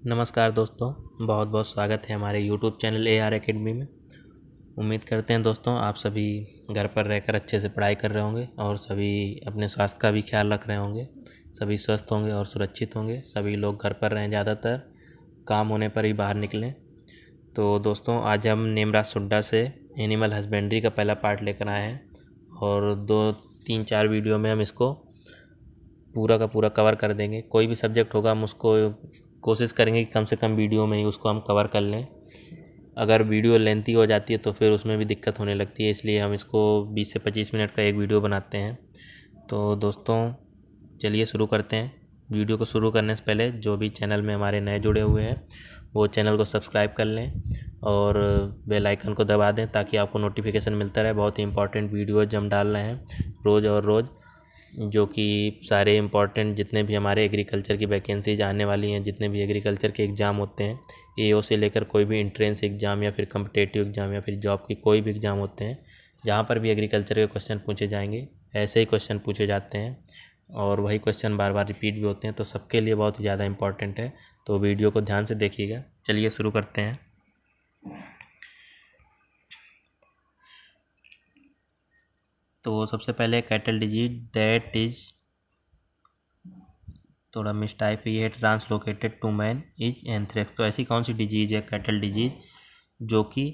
नमस्कार दोस्तों, बहुत बहुत स्वागत है हमारे YouTube चैनल AR एकेडमी में। उम्मीद करते हैं दोस्तों आप सभी घर पर रहकर अच्छे से पढ़ाई कर रहे होंगे और सभी अपने स्वास्थ्य का भी ख्याल रख रहे होंगे। सभी स्वस्थ होंगे और सुरक्षित होंगे। सभी लोग घर पर रहें, ज़्यादातर काम होने पर ही बाहर निकलें। तो दोस्तों आज हम नेमराज सुड्डा से एनिमल हस्बेंड्री का पहला पार्ट लेकर आए हैं और 2-3-4 वीडियो में हम इसको पूरा का पूरा कवर कर देंगे। कोई भी सब्जेक्ट होगा हम उसको कोशिश करेंगे कि कम से कम वीडियो में ही उसको हम कवर कर लें। अगर वीडियो लेंथी हो जाती है तो फिर उसमें भी दिक्कत होने लगती है, इसलिए हम इसको 20 से 25 मिनट का एक वीडियो बनाते हैं। तो दोस्तों चलिए शुरू करते हैं। वीडियो को शुरू करने से पहले जो भी चैनल में हमारे नए जुड़े हुए हैं वो चैनल को सब्सक्राइब कर लें और बेल आइकन को दबा दें ताकि आपको नोटिफिकेशन मिलता रहे। बहुत ही इंपॉर्टेंट वीडियो हम डाल रहे हैं रोज़ और रोज़, जो कि सारे इम्पॉर्टेंट जितने भी हमारे एग्रीकल्चर की वैकेंसीज आने वाली हैं, जितने भी एग्रीकल्चर के एग्ज़ाम होते हैं, AO से लेकर कोई भी एंट्रेंस एग्ज़ाम या फिर कम्पिटेटिव एग्ज़ाम या फिर जॉब की कोई भी एग्ज़ाम होते हैं, जहाँ पर भी एग्रीकल्चर के क्वेश्चन पूछे जाएंगे ऐसे ही क्वेश्चन पूछे जाते हैं और वही क्वेश्चन बार बार रिपीट भी होते हैं। तो सबके लिए बहुत ही ज़्यादा इंपॉर्टेंट है, तो वीडियो को ध्यान से देखिएगा। चलिए शुरू करते हैं। तो सबसे पहले कैटल डिजीज दैट इज, थोड़ा मिसटाइप ही है, translocated to man is anthrax. तो ऐसी कौन सी डिजीज है कैटल डिजीज जो कि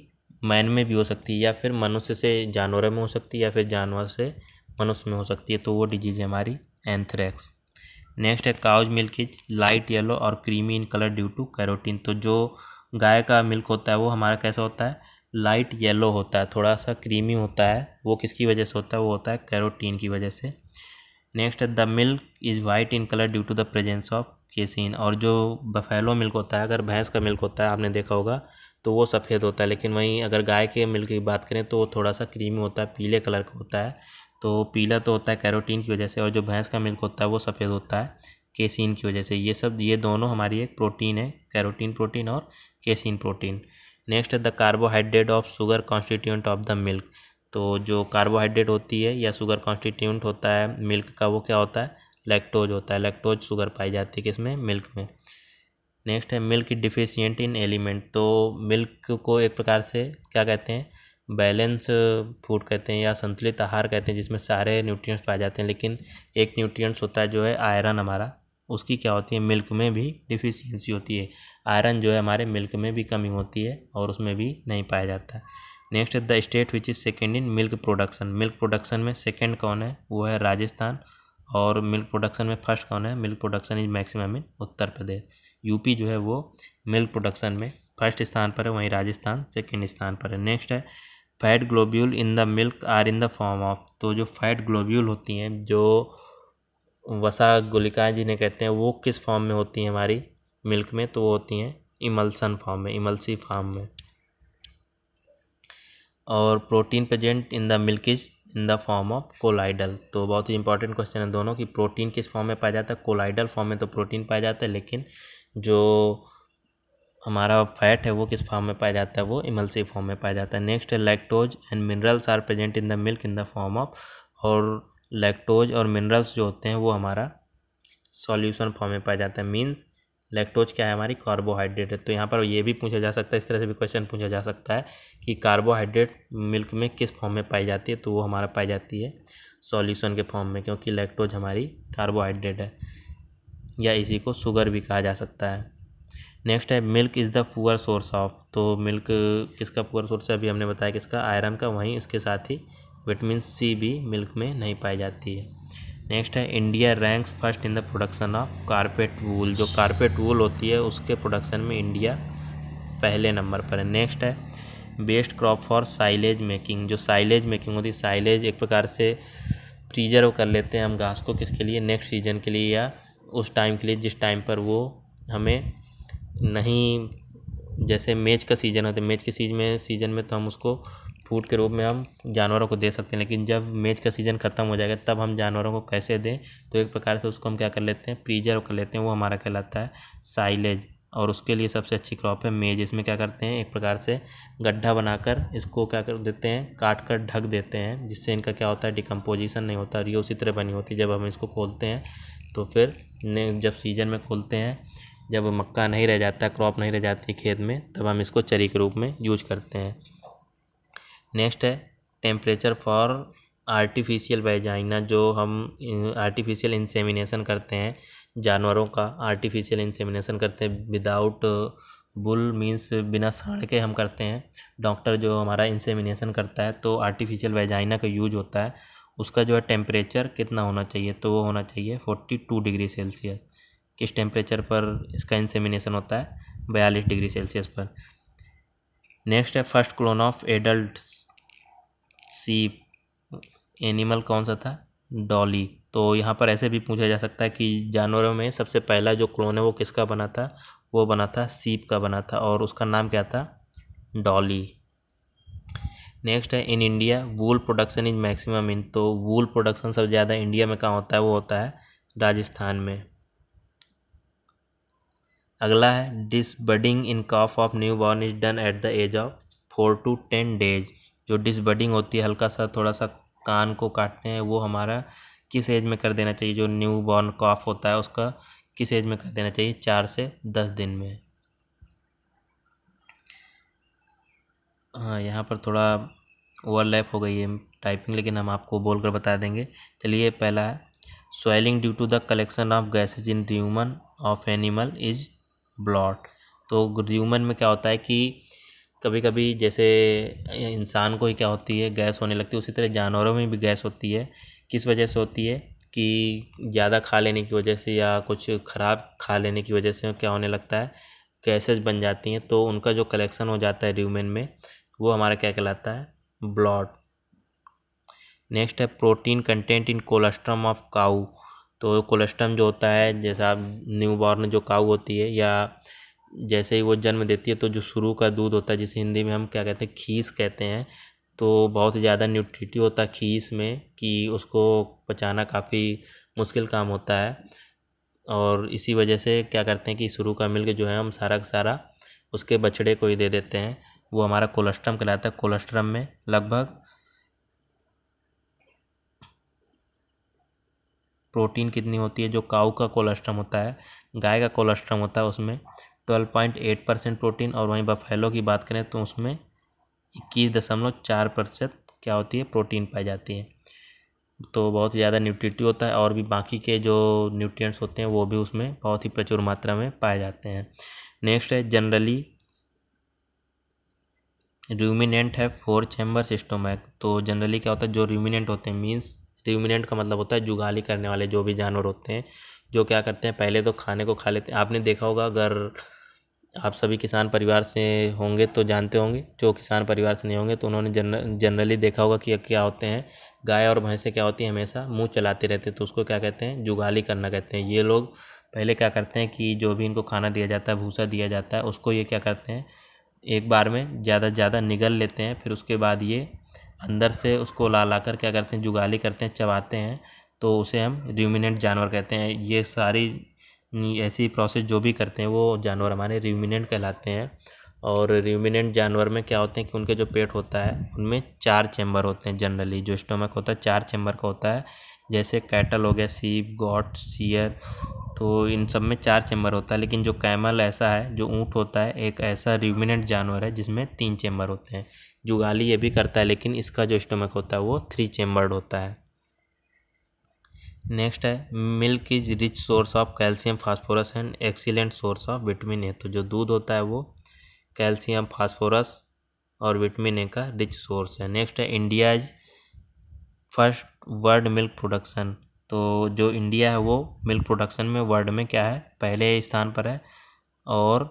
मैन में भी हो सकती है या फिर मनुष्य से जानवरों में हो सकती है या फिर जानवर से मनुष्य में हो सकती है, तो वो डिजीज है हमारी एंथ्रेक्स। नेक्स्ट है cow's milk is light yellow और creamy in colour due to carotene. तो जो गाय का मिल्क होता है वो हमारा कैसा होता है, लाइट येलो होता है, थोड़ा सा क्रीमी होता है। वो किसकी वजह से होता है, वो होता है कैरोटीन की वजह से। नेक्स्ट है the milk is white in colour due to the presence of casein. और जो बफेलो मिल्क होता है, अगर भैंस का मिल्क होता है आपने देखा होगा तो वो सफ़ेद होता है, लेकिन वहीं अगर गाय के मिल्क की बात करें तो वो थोड़ा सा क्रीमी होता है, पीले कलर का होता है। तो पीला तो होता है कैरोटीन की वजह से, और जो भैंस का मिल्क होता है वो सफ़ेद होता है केसिन की वजह से। ये दोनों हमारी एक प्रोटीन है, कैरोटीन प्रोटीन और केसिन प्रोटीन। नेक्स्ट है the carbohydrate of sugar constituent of the milk. तो जो कार्बोहाइड्रेट होती है या शुगर कॉन्स्टिट्यूएंट होता है मिल्क का, वो क्या होता है, लैक्टोज होता है। लैक्टोज शुगर पाई जाती है किसमें, मिल्क में। नेक्स्ट है मिल्क डिफिशियंट इन एलिमेंट। तो मिल्क को एक प्रकार से क्या कहते हैं, बैलेंस फूड कहते हैं या संतुलित आहार कहते हैं, जिसमें सारे न्यूट्रिएंट्स पाए जाते हैं। लेकिन एक न्यूट्रिएंट्स होता है जो है आयरन हमारा, उसकी क्या होती है, मिल्क में भी डिफिशियंसी होती है। आयरन जो है हमारे मिल्क में भी कमी होती है और उसमें भी नहीं पाया जाता है। नेक्स्ट है the state which is second in milk production. Milk production में सेकेंड कौन है, वो है राजस्थान। और मिल्क प्रोडक्शन में फर्स्ट कौन है, milk production is maximum in Uttar Pradesh. UP जो है वो मिल्क प्रोडक्शन में फर्स्ट स्थान पर है, वहीं राजस्थान सेकेंड स्थान पर है। नेक्स्ट है fat globule in the milk are in the form of. तो जो फैट ग्लोब्यूल होती हैं, जो वसा गुलिकाएँ जिन्हें कहते हैं, वो किस फॉर्म में होती हैं हमारी मिल्क में, तो वो होती हैं इमल्सन फॉर्म में, इमल्सी फॉर्म में। और protein present in the milk is in the form of colloidal. तो बहुत ही इंपॉर्टेंट क्वेश्चन है दोनों, कि प्रोटीन किस फॉर्म में पाया जाता है, कोलाइडल फॉर्म में तो प्रोटीन पाया जाता है, लेकिन जो हमारा फैट है वो किस फॉर्म में पाया जाता है, वो इमल्सिव फॉर्म में पाया जाता है। नेक्स्ट है lactose and minerals are present in the milk in the form of. और लैक्टोज और मिनरल्स जो होते हैं वो हमारा सॉल्यूशन फॉर्म में पाया जाता है। मीन्स लैक्टोज क्या है, हमारी कार्बोहाइड्रेट है। तो यहाँ पर ये भी पूछा जा सकता है, इस तरह से भी क्वेश्चन पूछा जा सकता है कि कार्बोहाइड्रेट मिल्क में किस फॉर्म में पाई जाती है, तो वो हमारा पाई जाती है सॉल्यूशन के फॉर्म में, क्योंकि लैक्टोज हमारी कार्बोहाइड्रेट है, या इसी को शुगर भी कहा जा सकता है। नेक्स्ट है milk is the poor source of. तो मिल्क किसका पुअर सोर्स है, अभी हमने बताया किसका, आयरन का। वहीं इसके साथ ही विटामिन सी भी मिल्क में नहीं पाई जाती है। नेक्स्ट है India ranks first in the production of carpet wool. जो कारपेट वूल होती है उसके प्रोडक्शन में इंडिया पहले नंबर पर है। नेक्स्ट है best crop for silage making. जो साइलेज मेकिंग होती है, साइलेज एक प्रकार से प्रिजर्व कर लेते हैं हम घास को, किसके लिए, नेक्स्ट सीजन के लिए या उस टाइम के लिए जिस टाइम पर वो हमें नहीं, जैसे मेज का सीज़न होता है, मेज के सीजन में तो हम उसको फूड के रूप में हम जानवरों को दे सकते हैं, लेकिन जब मेज का सीज़न ख़त्म हो जाएगा तब हम जानवरों को कैसे दें, तो एक प्रकार से उसको हम क्या कर लेते हैं, प्रिजर्व कर लेते हैं। वो हमारा कहलाता है साइलेज, और उसके लिए सबसे अच्छी क्रॉप है मेज। इसमें क्या करते हैं, एक प्रकार से गड्ढा बनाकर इसको क्या कर देते हैं, काट कर ढक देते हैं, जिससे इनका क्या होता है, डिकम्पोजिशन नहीं होता। और ये उसी तरह बनी होती है, जब हम इसको खोलते हैं तो फिर जब सीजन में खोलते हैं जब मक्का नहीं रह जाता, क्रॉप नहीं रह जाती खेत में, तब हम इसको चरी के रूप में यूज करते हैं। नेक्स्ट है टेम्परेचर फॉर आर्टिफिशियल वेजाइना, जो हम आर्टिफिशियल इंसेमिनेशन करते हैं, जानवरों का आर्टिफिशियल इंसेमिनेशन करते हैं विदाउट बुल, मीन्स बिना साँड़ के हम करते हैं। डॉक्टर जो हमारा इंसेमिनेशन करता है तो आर्टिफिशियल वेजाइना का यूज होता है। उसका जो है टेम्परेचर कितना होना चाहिए, तो वो होना चाहिए 42 डिग्री सेल्सियस। किस टेम्परेचर पर इसका इंसेमिनेशन होता है? 42 डिग्री सेल्सियस पर। नेक्स्ट है फर्स्ट क्लोन ऑफ एडल्ट सीप एनिमल कौन सा था? डॉली। तो यहाँ पर ऐसे भी पूछा जा सकता है कि जानवरों में सबसे पहला जो क्लोन है वो किसका बना था? वो बना था सीप का बना था, और उसका नाम क्या था? डॉली। नेक्स्ट है in India wool production is maximum in, तो वूल प्रोडक्शन सबसे ज़्यादा इंडिया में कहाँ होता है? वो होता है राजस्थान में। अगला है disbudding in calf of newborn is done at the age of 4 to 10 days. जो डिसबडिंग होती है, हल्का सा थोड़ा सा कान को काटते हैं, वो हमारा किस एज में कर देना चाहिए? जो न्यू बॉर्न कॉफ होता है उसका किस एज में कर देना चाहिए? 4 से 10 दिन में। हाँ, यहाँ पर थोड़ा ओवरलैप हो गई है टाइपिंग, लेकिन हम आपको बोल कर बता देंगे। चलिए, पहला है swelling due to the collection of gases in rumen of animal is bloat. तो र्यूमन में क्या होता है कि कभी कभी जैसे इंसान को ही क्या होती है, गैस होने लगती है, उसी तरह जानवरों में भी गैस होती है। किस वजह से होती है? कि ज़्यादा खा लेने की वजह से या कुछ ख़राब खा लेने की वजह से क्या होने लगता है, गैसेज बन जाती हैं। तो उनका जो कलेक्शन हो जाता है र्यूमन में, वो हमारा क्या कहलाता है? ब्लॉट। नेक्स्ट है protein content in colostrum of cow. तो कोलेस्ट्रम जो होता है, जैसा न्यू बॉर्न जो काऊ होती है, या जैसे ही वो जन्म देती है, तो जो शुरू का दूध होता है, जिसे हिंदी में हम क्या कहते हैं? खीस कहते हैं। तो बहुत ज़्यादा न्यूट्रिटिव होता है खीस में, कि उसको पचाना काफ़ी मुश्किल काम होता है। और इसी वजह से क्या करते हैं कि शुरू का मिल्क जो है हम सारा का सारा उसके बछड़े को ही दे देते हैं। वो हमारा कोलेस्ट्रम कहलाता है। कोलेस्ट्रम में लगभग प्रोटीन कितनी होती है? जो काऊ का कोलेस्ट्रम होता है, गाय का कोलेस्ट्रम होता है, उसमें 12.8% प्रोटीन, और वहीं बफेलो की बात करें तो उसमें 21.4% क्या होती है? प्रोटीन पाई जाती है। तो बहुत ज़्यादा न्यूट्रिटिव होता है, और भी बाकी के जो न्यूट्रिएंट्स होते हैं वो भी उसमें बहुत ही प्रचुर मात्रा में पाए जाते हैं। नेक्स्ट है जनरली रूमिनेंट है 4 चैम्बर स्टोमैक। तो जनरली क्या होता है, जो रूमिनेंट होते हैं, मीन्स रूमिनेंट का मतलब होता है जुगाली करने वाले जो भी जानवर होते हैं, जो क्या करते हैं, पहले तो खाने को खा लेते हैं। आपने देखा होगा, अगर आप सभी किसान परिवार से होंगे तो जानते होंगे, जो किसान परिवार से नहीं होंगे तो उन्होंने जनरली देखा होगा कि क्या होते हैं, गाय और भैंसें क्या होती हैं, हमेशा मुंह चलाते रहते हैं। तो उसको क्या कहते हैं? जुगाली करना कहते हैं। ये लोग पहले क्या करते हैं कि जो भी इनको खाना दिया जाता है, भूसा दिया जाता है, उसको ये क्या करते हैं, एक बार में ज़्यादा निगल लेते हैं। फिर उसके बाद ये अंदर से उसको ला कर क्या करते हैं? जुगाली करते हैं, चबाते हैं। तो उसे हम रूमिनेंट जानवर कहते हैं। ये सारी ऐसी प्रोसेस जो भी करते हैं वो जानवर हमारे रूमिनेंट कहलाते हैं। और रूमिनेंट जानवर में क्या होते हैं कि उनके जो पेट होता है उनमें 4 चैम्बर होते हैं। जनरली जो स्टोमक होता है 4 चैम्बर का होता है। जैसे कैटल हो गया, सीप, गॉट, सीयर, तो इन सब में 4 चैम्बर होता है। लेकिन जो कैमल ऐसा है, जो ऊँट होता है, एक ऐसा रूमिनेंट जानवर है जिसमें 3 चैम्बर होते हैं। जुगाली ये भी करता है, लेकिन इसका जो स्टोमक होता है वो 3 चैम्बर्ड होता है। नेक्स्ट है milk is rich source of calcium, phosphorus and excellent source of vitamin A. तो जो दूध होता है वो कैल्शियम, फास्फोरस और विटामिन ए का रिच सोर्स है। नेक्स्ट है India is first world milk production. तो जो इंडिया है वो मिल्क प्रोडक्शन में वर्ल्ड में क्या है? पहले स्थान पर है। और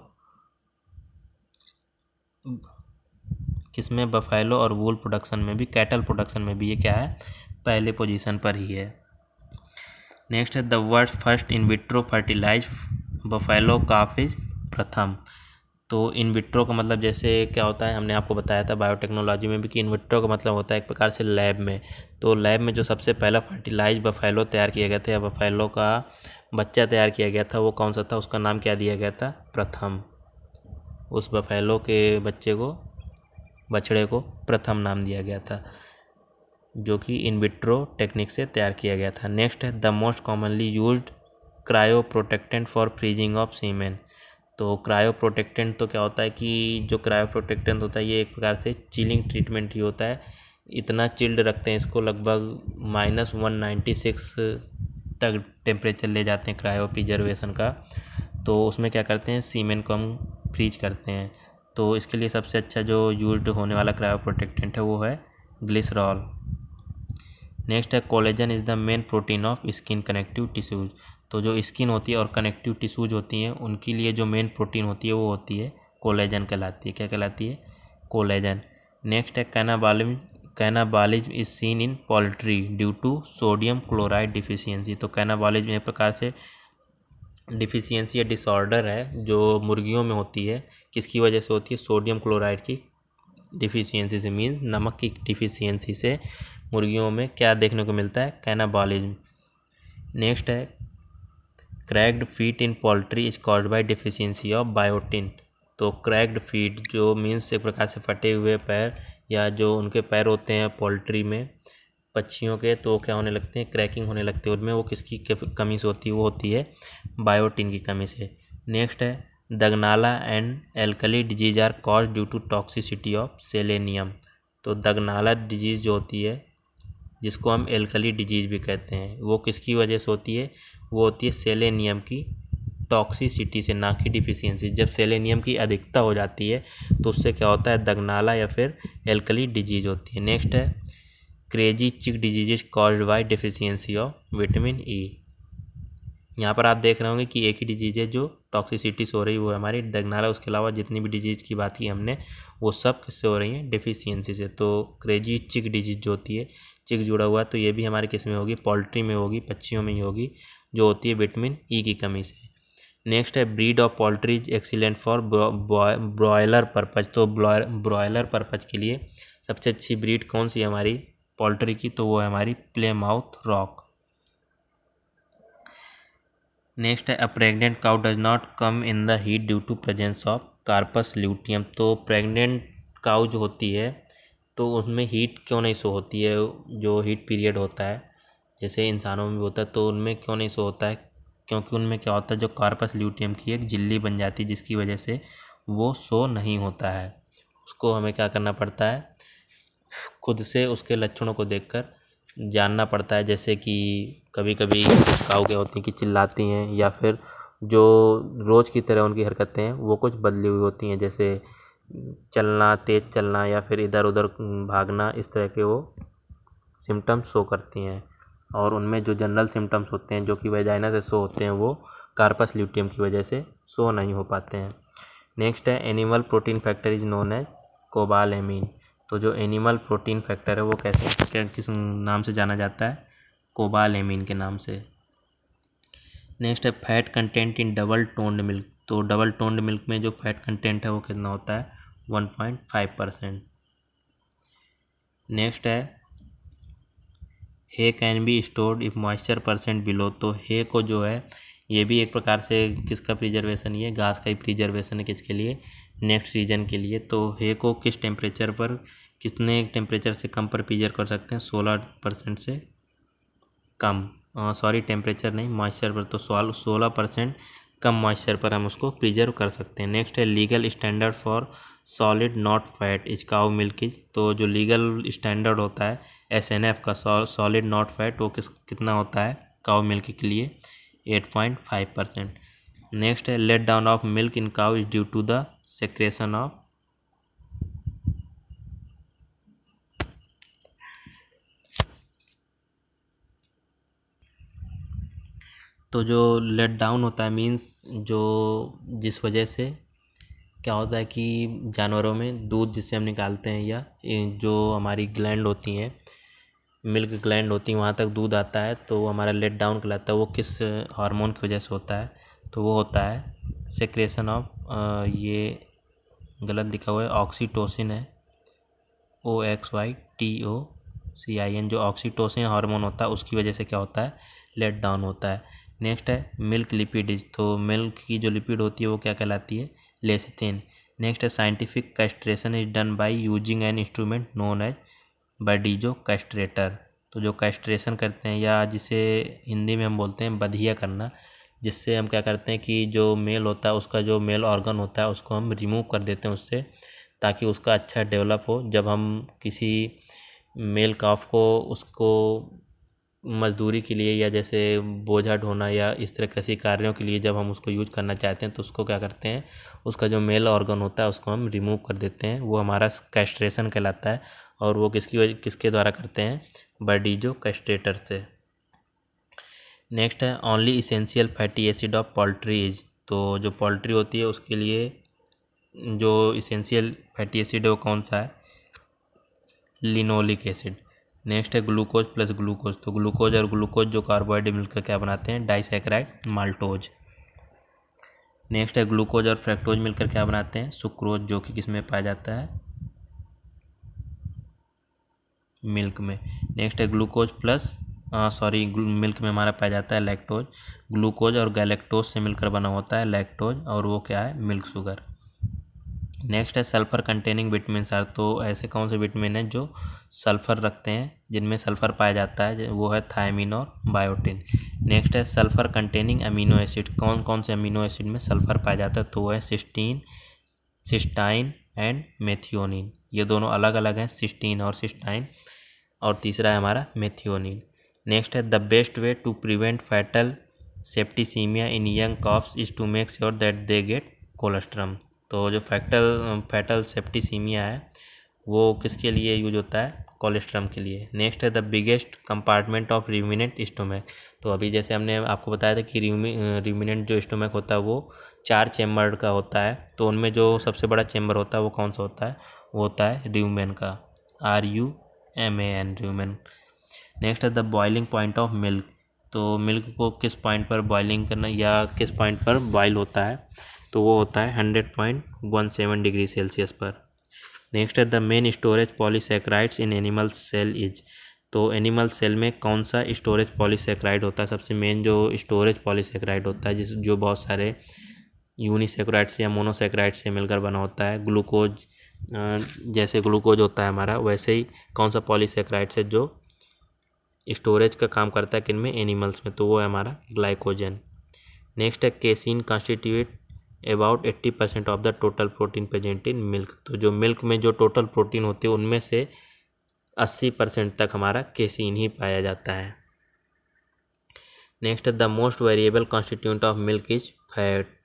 किसमें? बफेलो और वूल प्रोडक्शन में भी, कैटल प्रोडक्शन में भी ये क्या है? पहले पोजीशन पर ही है। नेक्स्ट है the world's first in vitro fertilize buffalo calf is Pratham. तो इन विट्रो का मतलब जैसे क्या होता है, हमने आपको बताया था बायोटेक्नोलॉजी में भी कि इन विट्रो का मतलब होता है एक प्रकार से लैब में। तो लैब में जो सबसे पहला फर्टिलाइज बफेलो तैयार किया गया था, या बफेलो का बच्चा तैयार किया गया था, वो कौन सा था? उसका नाम क्या दिया गया था? प्रथम। उस बफेलो के बच्चे को, बछड़े को प्रथम नाम दिया गया था, जो कि इन विट्रो टेक्निक से तैयार किया गया था। नेक्स्ट है the most commonly used cryoprotectant for freezing of semen. तो क्रायो प्रोटेक्टेंट तो क्या होता है कि जो क्रायो प्रोटेक्टेंट होता है ये एक प्रकार से चिलिंग ट्रीटमेंट ही होता है। इतना चिल्ड रखते हैं इसको, लगभग -196 तक टेम्परेचर ले जाते हैं क्रायो प्रिजर्वेशन का। तो उसमें क्या करते हैं, सीमेंट को हम फ्रीज करते हैं। तो इसके लिए सबसे अच्छा जो यूज्ड होने वाला क्रायो प्रोटेक्टेंट है वो है ग्लिसरॉल। नेक्स्ट है collagen is the main protein of skin connective tissues. तो जो स्किन होती है और कनेक्टिव टिश्यूज होती हैं उनके लिए जो मेन प्रोटीन होती है वो होती है कोलेजन कहलाती है। क्या कहलाती है? कोलेजन। नेक्स्ट है cannibalism is seen in poultry due to sodium chloride deficiency. तो कैनाबालिज्म एक प्रकार से डिफिशियंसी या डिसऑर्डर है जो मुर्गियों में होती है। किसकी वजह से होती है? सोडियम क्लोराइड की डिफिशियंसी से, मीन्स नमक की डिफिशियंसी से मुर्गियों में क्या देखने को मिलता है? कैनाबालिज्म। नेक्स्ट है cracked feet in poultry is caused bye deficiency of biotin. तो क्रैक्ड फीट जो मीन्स एक प्रकार से फटे हुए पैर या जो उनके पैर होते हैं पोल्ट्री में पक्षियों के, तो क्या होने लगते हैं? क्रैकिंग होने लगती है उनमें। वो किसकी कमी से होती है? वो होती है बायोटिन की कमी से। नेक्स्ट है Degnala and alkali disease are cause due to toxicity of selenium. तो दगनाला डिजीज़ जो होती है जिसको हम एल्कली डिजीज़ भी कहते हैं वो किसकी वजह से होती है? वो होती है सेलेनियम की टॉक्सिसिटी से, ना कि डिफिशियंसी। जब सेलेनियम की अधिकता हो जाती है तो उससे क्या होता है? दगनाला या फिर एल्कली डिजीज होती है। नेक्स्ट है क्रेजी चिक disease is caused bye deficiency of vitamin E. यहाँ पर आप देख रहे होंगे कि एक ही डिजीज है जो टॉक्सिसिटी से हो रही है, वो है हमारी दगनाला। उसके अलावा जितनी भी डिजीज की बात की हमने वो सब किससे हो रही हैं? डिफिशियंसी से। तो क्रेजी चिक डिजीज जो होती है, चिक जुड़ा हुआ, तो ये भी हमारे किस में होगी? पोल्ट्री में होगी, पक्षियों में ही होगी, जो होती है विटामिन ई की कमी से। नेक्स्ट है breed of poultry is excellent for broiler purpose. तो ब्रॉयलर पर्पज के लिए सबसे अच्छी ब्रीड कौन सी है हमारी पोल्ट्री की? तो वो है हमारी प्लेमाउथ रॉक। नेक्स्ट है a pregnant cow does not come in the heat due to presence of corpus luteum. तो प्रेग्नेंट काउ जो होती है तो उसमें हीट क्यों नहीं शो होती है? जो हीट पीरियड होता है जैसे इंसानों में भी होता है तो उनमें क्यों नहीं शो होता है? क्योंकि उनमें क्या होता है, जो कार्पस ल्यूटियम की एक झिल्ली बन जाती है जिसकी वजह से वो शो नहीं होता है। उसको हमें क्या करना पड़ता है? खुद से उसके लक्षणों को देखकर जानना पड़ता है। जैसे कि कभी कभी कुछ काऊ क्या होती हैं कि चिल्लाती हैं, या फिर जो रोज़ की तरह उनकी हरकतें हैं वो कुछ बदली हुई होती हैं, जैसे चलना, तेज़ चलना या फिर इधर उधर भागना, इस तरह के वो सिम्टम्स शो करती हैं। और उनमें जो जनरल सिम्टम्स होते हैं जो कि वेजाइना से शो होते हैं वो कार्पस ल्यूटियम की वजह से शो नहीं हो पाते हैं। नेक्स्ट है animal protein factor is known as cobalamin. तो जो एनिमल प्रोटीन फैक्टर है वो कैसे किस नाम से जाना जाता है? कोबालेमिन के नाम से। नेक्स्ट है fat content in double toned milk. तो डबल टोन्ड मिल्क में जो फैट कंटेंट है वो कितना होता है? 1.5%। नेक्स्ट है hay can be stored if moisture percent below. तो हे को जो है ये भी एक प्रकार से किसका प्रिजर्वेशन? ये घास का ही प्रिजर्वेशन है। किसके लिए? नेक्स्ट सीजन के लिए। तो हे को किस टेम्परेचर पर, कितने टेम्परेचर से कम पर प्रिजर्व कर सकते हैं? 16% से कम, सॉरी टेम्परेचर नहीं, मॉइस्चर पर। तो 16% कम मॉइस्चर पर हम उसको प्रिजर्व कर सकते हैं। नेक्स्ट है legal standard for solid not fat is cow milk is. तो जो लीगल स्टैंडर्ड होता है SNF का सॉलिड नॉट फैट वो कितना होता है काउ मिल्क के लिए? 8.5%। नेक्स्ट है let down of milk in cow is due to the secretion of. तो जो लेट डाउन होता है मीन्स जो जिस वजह से क्या होता है कि जानवरों में दूध जिससे हम निकालते हैं या जो हमारी ग्लैंड होती हैं, मिल्क ग्लैंड होती हैं, वहाँ तक दूध आता है तो वो हमारा लेट डाउन कहलाता है। वो किस हार्मोन की वजह से होता है? तो वो होता है सेक्रेशन ऑफ, ये गलत लिखा हुआ है, ऑक्सीटोसिन है, OXYTOCIN। जो ऑक्सीटोसिन हार्मोन होता है उसकी वजह से क्या होता है? लेट डाउन होता है। नेक्स्ट है मिल्क लिपिड। तो मिल्क की जो लिपिड होती है वो क्या कहलाती है? लेसिथिन। नेक्स्ट है scientific castration is done by using an instrument known as burdizzo castrator. तो जो कैस्ट्रेशन करते हैं या जिसे हिंदी में हम बोलते हैं बधिया करना, जिससे हम क्या करते हैं कि जो मेल होता है उसका जो मेल ऑर्गन होता है उसको हम रिमूव कर देते हैं उससे, ताकि उसका अच्छा डेवलप हो। जब हम किसी मेल काफ को उसको मजदूरी के लिए या जैसे बोझा ढोना या इस तरह कृषि कार्यों के लिए जब हम उसको यूज करना चाहते हैं तो उसको क्या करते हैं, उसका जो मेल ऑर्गन होता है उसको हम रिमूव कर देते हैं। वो हमारा कैस्ट्रेशन कहलाता है। और वो किसके द्वारा करते हैं, बर्डीजो कैस्ट्रेटर से। नेक्स्ट है only essential fatty acid of poultry is. तो जो पोल्ट्री होती है उसके लिए जो इसेंशियल फैटी एसिड है वो कौन सा है, लिनोलिक एसिड। नेक्स्ट है ग्लूकोज प्लस ग्लूकोज। तो ग्लूकोज और ग्लूकोज जो कार्बोहाइड्रेट मिलकर क्या बनाते हैं, डाइसैकेराइड माल्टोज। नेक्स्ट है ग्लूकोज और फ्रैक्टोज मिलकर क्या बनाते हैं, सुक्रोज, जो कि किसमें पाया जाता है, मिल्क में। नेक्स्ट है ग्लूकोज प्लस मिल्क में हमारा पाया जाता है लैक्टोज। ग्लूकोज और गैलेक्टोज से मिलकर बना होता है लैक्टोज, और वो क्या है, मिल्क शुगर। नेक्स्ट है सल्फर कंटेनिंग विटामिन आर। तो ऐसे कौन से विटामिन हैं जो सल्फर रखते हैं, जिनमें सल्फर पाया जाता है, वो है थायमिन और बायोटिन। नेक्स्ट है सल्फर कंटेनिंग अमीनो एसिड। कौन कौन से अमीनो एसिड में सल्फर पाया जाता है, तो वो है सिस्टीन, सिस्टाइन एंड मेथियोनिन। ये दोनों अलग अलग हैं, सिस्टीन और सिस्टाइन। और तीसरा है हमारा मेथियोनिन। नेक्स्ट है the best way to prevent fatal septicemia in young calves is to make sure that they get colostrum. तो जो फैटल सेप्टिसीमिया है वो किसके लिए यूज होता है, कोलेस्ट्रम के लिए। नेक्स्ट है the biggest compartment of ruminant stomach. तो अभी जैसे हमने आपको बताया था कि रूमिनेंट जो स्टोमक होता है वो 4 चैम्बर का होता है। तो उनमें जो सबसे बड़ा चैम्बर होता है वो कौन सा होता है, वो होता है रूमेन का, RUMAN, रूमेन। नेक्स्ट है the boiling point of milk. तो मिल्क को किस पॉइंट पर बॉइलिंग करना या किस पॉइंट पर बॉइल होता है, तो वो होता है 100.17 डिग्री सेल्सियस पर। नेक्स्ट है the main storage polysaccharides in animal cell is. तो एनिमल सेल में कौन सा स्टोरेज पॉलीसेक्राइड होता है, सबसे मेन जो स्टोरेज पॉलीसेक्राइड होता है जो बहुत सारे यूनिसेक्राइड से या मोनोसेक्राइड से मिलकर बना होता है। ग्लूकोज, जैसे ग्लूकोज होता है हमारा, वैसे ही कौन सा पॉलीसेक्राइड से जो स्टोरेज का काम करता है किनमें, एनिमल्स में, तो वो है हमारा ग्लाइकोजन। नेक्स्ट है casein constitute about 80% of the total protein present in milk. तो जो मिल्क में जो टोटल प्रोटीन होती है उनमें से 80% तक हमारा केसिन ही पाया जाता है। नेक्स्ट है the most variable constituent of milk is fat.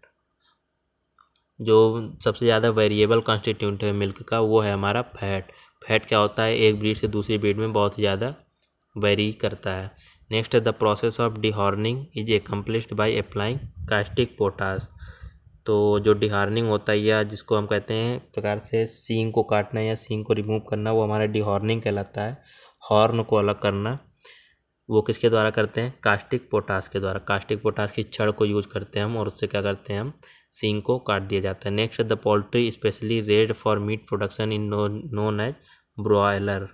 जो सबसे ज़्यादा वेरिएबल कॉन्स्टिट्यूएंट है मिल्क का वो है हमारा फैट। फैट क्या होता है, एक ब्रीड से दूसरी ब्रीड में बहुत ज़्यादा वेरी करता है। नेक्स्ट है the process of dehorning is accomplished by applying caustic potash. तो जो डिहार्निंग होता है या जिसको हम कहते हैं प्रकार से सींग को काटना या सींग को रिमूव करना, वो हमारा डिहॉर्निंग कहलाता है। हॉर्न को अलग करना वो किसके द्वारा करते हैं, कास्टिक पोटास के द्वारा। कास्टिक पोटास की छड़ को यूज करते हैं हम, और उससे क्या करते हैं हम, सींग को काट दिया जाता है। Next the poultry specially raised for meat production in known as broiler.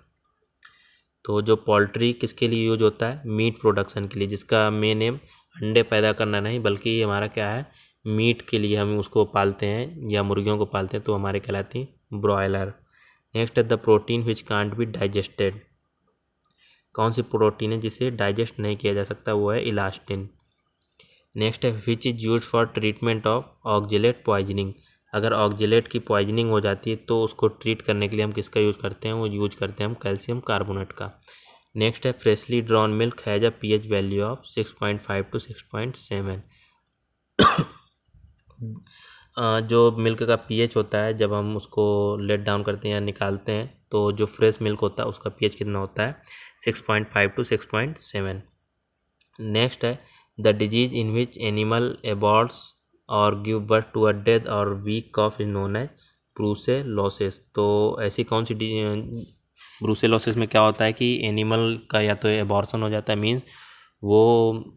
तो जो पोल्ट्री किसके लिए यूज होता है, मीट प्रोडक्शन के लिए, जिसका मेन एम अंडे पैदा करना नहीं बल्कि हमारा क्या है, मीट के लिए हम उसको पालते हैं या मुर्गियों को पालते हैं, तो हमारे कहलाती हैं ब्रॉयलर। नेक्स्ट है the protein which can't be digested. कौन सी प्रोटीन है जिसे डाइजेस्ट नहीं किया जा सकता, वो है इलास्टिन। नेक्स्ट है which is use for treatment of oxalate poisoning. अगर ऑक्जेलेट की पॉइजनिंग हो जाती है तो उसको ट्रीट करने के लिए हम किसका यूज करते हैं, वो यूज करते हैं हम कैल्शियम कार्बोनेट का। नेक्स्ट है freshly drawn milk has a pH value of 6.5 to 6.7। जो मिल्क का pH होता है जब हम उसको लेट डाउन करते हैं या निकालते हैं, तो जो फ्रेश मिल्क होता है उसका pH कितना होता है, 6.5 to 6.7। नेक्स्ट है the disease in which animal aborts or give birth to a death or weak calf is known as brucellosis. तो ऐसी कौन सी ब्रूसेलोसिस में क्या होता है कि एनिमल का या तो एबॉर्शन हो जाता है, मीन्स वो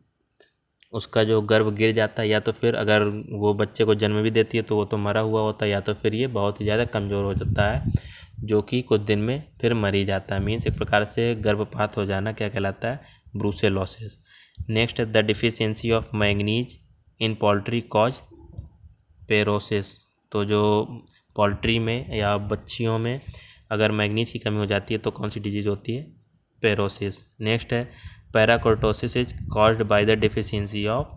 उसका जो गर्भ गिर जाता है, या तो फिर अगर वो बच्चे को जन्म भी देती है तो वो तो मरा हुआ होता है, या तो फिर ये बहुत ही ज़्यादा कमज़ोर हो जाता है जो कि कुछ दिन में फिर मर ही जाता है। मीन्स एक प्रकार से गर्भपात हो जाना क्या कहलाता है, ब्रूसेलोसिस। नेक्स्ट है the deficiency of manganese in poultry cause perosis. तो जो पोल्ट्री में या बच्चियों में अगर मैंगनीज की कमी हो जाती है तो कौन सी डिजीज़ होती है, पेरोसिस। नेक्स्ट है parakeratosis is caused by the deficiency of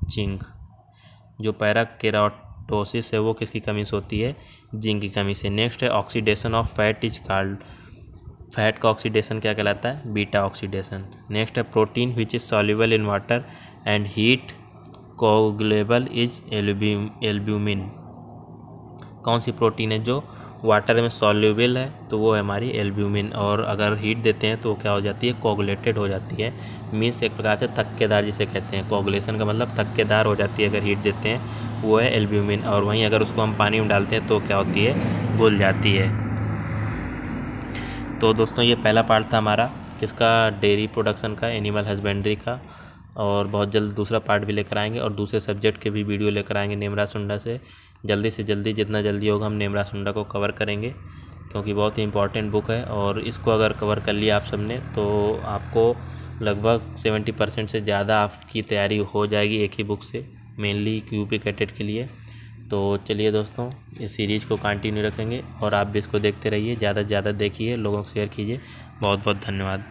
zinc. जो पैराकेराटोसिस है वो किसकी कमी से होती है? जिंक की कमी से। नेक्स्ट है oxidation of fat is called. Fat का ऑक्सीडेशन क्या कहलाता है? Beta oxidation. नेक्स्ट है protein which is soluble in water and heat coagulable is albumin. कौन सी प्रोटीन है जो वाटर में सॉल्युबल है? तो वो है हमारी एल्ब्यूमिन, और अगर हीट देते हैं तो वो क्या हो जाती है? कोगुलेटेड हो जाती है। मीन्स एक प्रकार से थक्केदार जिसे कहते हैं। कोगुलेशन का मतलब थक्केदार हो जाती है अगर हीट देते हैं, वो है एल्ब्यूमिन। और वहीं अगर उसको हम पानी में डालते हैं तो क्या होती है? घुल जाती है। तो दोस्तों ये पहला पार्ट था हमारा किसका? डेयरी प्रोडक्शन का, एनिमल हस्बेंड्री का। और बहुत जल्द दूसरा पार्ट भी लेकर आएंगे और दूसरे सब्जेक्ट के भी वीडियो लेकर आएंगे नेमरा सुंडा से। जल्दी से जल्दी, जितना जल्दी होगा हम नेमरा सुंडा को कवर करेंगे, क्योंकि बहुत ही इंपॉर्टेंट बुक है। और इसको अगर कवर कर लिया आप सबने तो आपको लगभग 70% से ज़्यादा आपकी तैयारी हो जाएगी एक ही बुक से, मेनली यूपी कैडेट के लिए। तो चलिए दोस्तों, इस सीरीज़ को कंटिन्यू रखेंगे और आप भी इसको देखते रहिए, ज़्यादा से ज़्यादा देखिए, लोगों को शेयर कीजिए। बहुत बहुत धन्यवाद।